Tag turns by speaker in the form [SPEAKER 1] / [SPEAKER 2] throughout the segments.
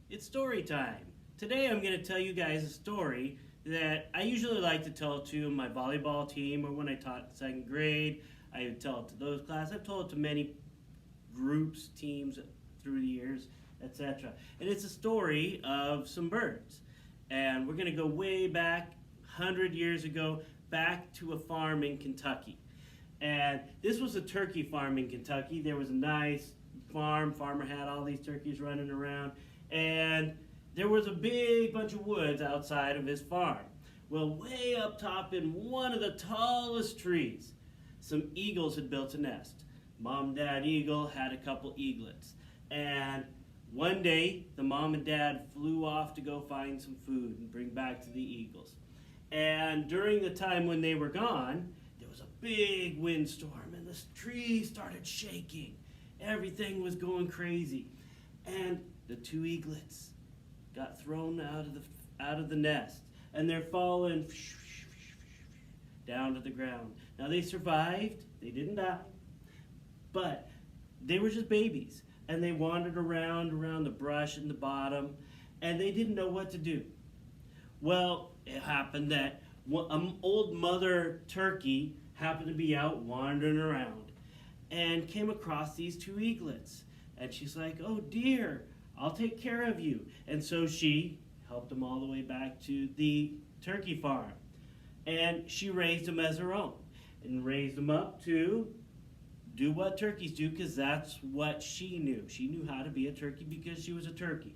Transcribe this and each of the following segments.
[SPEAKER 1] It's story time. Today I'm going to tell you guys a story that I usually like to tell to my volleyball team or when I taught second grade. I would tell it to those classes. I've told it to many groups, teams through the years, etc. And it's a story of some birds. And we're going to go way back, 100 years ago, back to a farm in Kentucky. And this was a turkey farm in Kentucky. There was a nice farm. Farmer had all these turkeys running around. And there was a big bunch of woods outside of his farm. Well, way up top in one of the tallest trees, some eagles had built a nest. Mom and Dad Eagle had a couple eaglets. And one day, the mom and dad flew off to go find some food and bring back to the eagles. And during the time when they were gone, there was a big windstorm and the tree started shaking. Everything was going crazy. And the two eaglets got thrown out of the nest, and they're falling down to the ground. Now they survived, they didn't die, but they were just babies, and they wandered around the brush in the bottom, and they didn't know what to do. Well, it happened that an old mother turkey happened to be out wandering around and came across these two eaglets. And she's like, "Oh dear, I'll take care of you." And so she helped them all the way back to the turkey farm. And she raised them as her own and raised them up to do what turkeys do, because that's what she knew. She knew how to be a turkey because she was a turkey.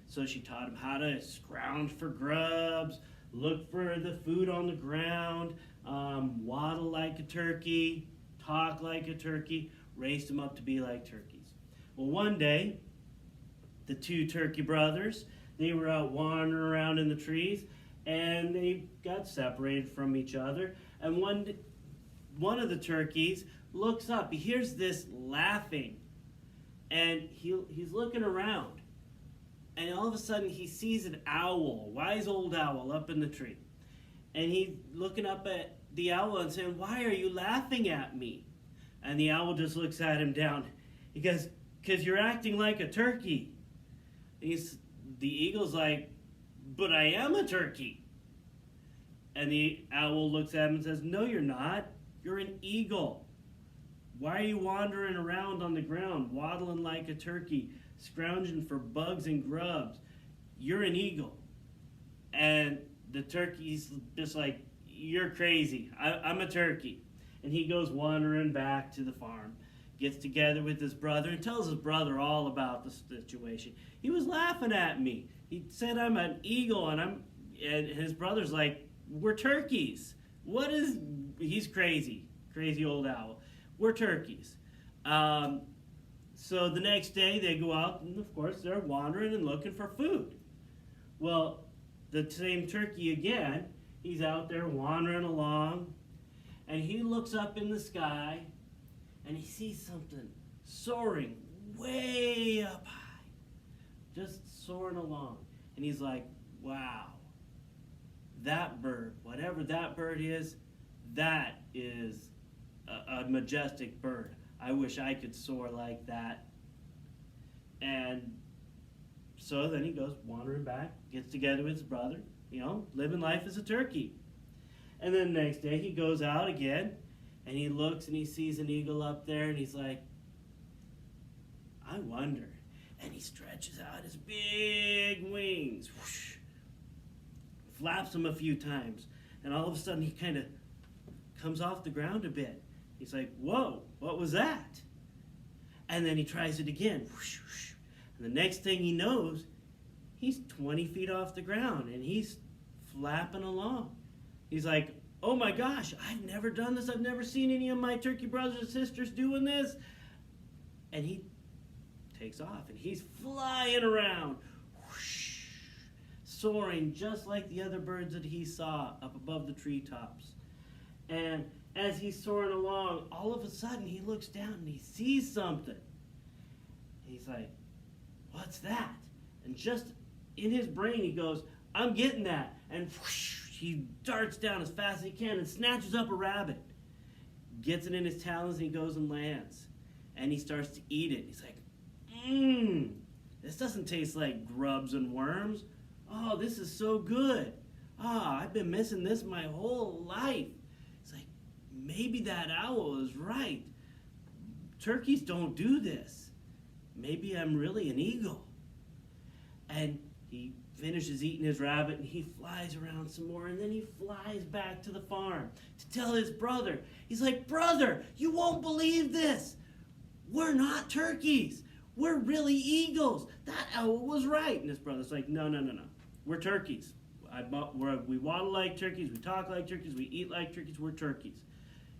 [SPEAKER 1] So she taught them how to scrounge for grubs, look for the food on the ground, waddle like a turkey, talk like a turkey, raised them up to be like turkeys. Well, one day, the two turkey brothers, they were out wandering around in the trees, and they got separated from each other. And one of the turkeys looks up. He hears this laughing, and he's looking around. And all of a sudden, he sees an owl, wise old owl, up in the tree. And he's looking up at the owl and saying, "Why are you laughing at me?" And the owl just looks at him down. He goes, "'Cause you're acting like a turkey." The eagle's like, "But I am a turkey." And the owl looks at him and says, "No, you're not. You're an eagle. Why are you wandering around on the ground, waddling like a turkey, scrounging for bugs and grubs? You're an eagle." And the turkey's just like, "You're crazy. I'm a turkey." And he goes wandering back to the farm, gets together with his brother, and tells his brother all about the situation. "He was laughing at me. He said I'm an eagle, and his brother's like, "We're turkeys. He's crazy. Crazy old owl. We're turkeys." So the next day they go out, and of course they're wandering and looking for food. Well, the same turkey again, he's out there wandering along, and he looks up in the sky, and he sees something soaring way up high, just soaring along. And he's like, "Wow, that bird, whatever that bird is, that is a majestic bird. I wish I could soar like that." And so then he goes wandering back, gets together with his brother, living life as a turkey. And then the next day he goes out again, and he looks and he sees an eagle up there, and he's like, "I wonder." And he stretches out his big wings, whoosh, flaps them a few times, and all of a sudden he kind of comes off the ground a bit. He's like, "Whoa, what was that?" And then he tries it again, whoosh, whoosh. And the next thing he knows, he's 20 feet off the ground, and he's flapping along. He's like, "Oh my gosh, I've never done this. I've never seen any of my turkey brothers and sisters doing this." And he takes off, and he's flying around, whoosh, soaring just like the other birds that he saw up above the treetops. And as he's soaring along, all of a sudden he looks down and he sees something. He's like, "What's that?" And just in his brain he goes, "I'm getting that." And whoosh, he darts down as fast as he can and snatches up a rabbit, gets it in his talons, and he goes and lands. And he starts to eat it. He's like, This This doesn't taste like grubs and worms. Oh, this is so good. Ah, I've been missing this my whole life. It's like, maybe that owl is right. Turkeys don't do this. Maybe I'm really an eagle. And he finishes eating his rabbit and he flies around some more, and then he flies back to the farm to tell his brother. He's like, brother, you won't believe this. We're not turkeys. We're really eagles. That owl was right. And his brother's like, no. We're turkeys. We waddle like turkeys. We talk like turkeys. We eat like turkeys. We're turkeys.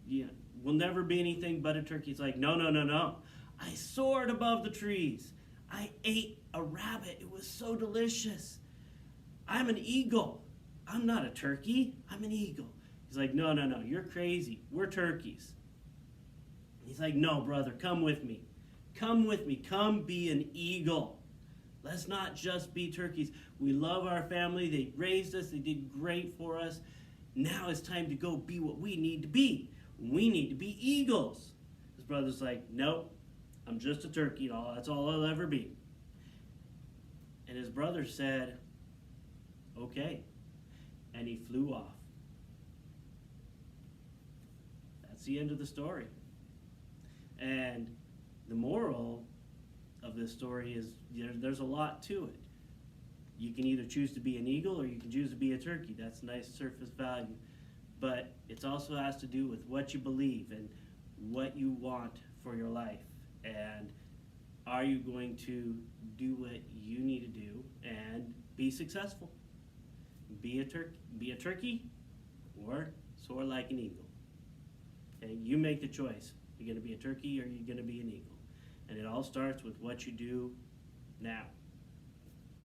[SPEAKER 1] Yeah, we'll never be anything but a turkey. It's like, no. I soared above the trees. I ate a rabbit. It was so delicious. I'm an eagle. I'm not a turkey. I'm an eagle. He's like, no. You're crazy. We're turkeys. He's like, no, brother, come with me. Come with me. Come be an eagle. Let's not just be turkeys. We love our family. They raised us. They did great for us. Now it's time to go be what we need to be. We need to be eagles. His brother's like, nope, I'm just a turkey. That's all I'll ever be. And his brother said, okay. And he flew off. That's the end of the story. And the moral of this story is there's a lot to it. You can either choose to be an eagle or you can choose to be a turkey. That's nice surface value. But it also has to do with what you believe and what you want for your life. And are you going to do what you need to do and be successful? Be a turkey or soar like an eagle. Okay, you make the choice. You're going to be a turkey or you're going to be an eagle. And it all starts with what you do now.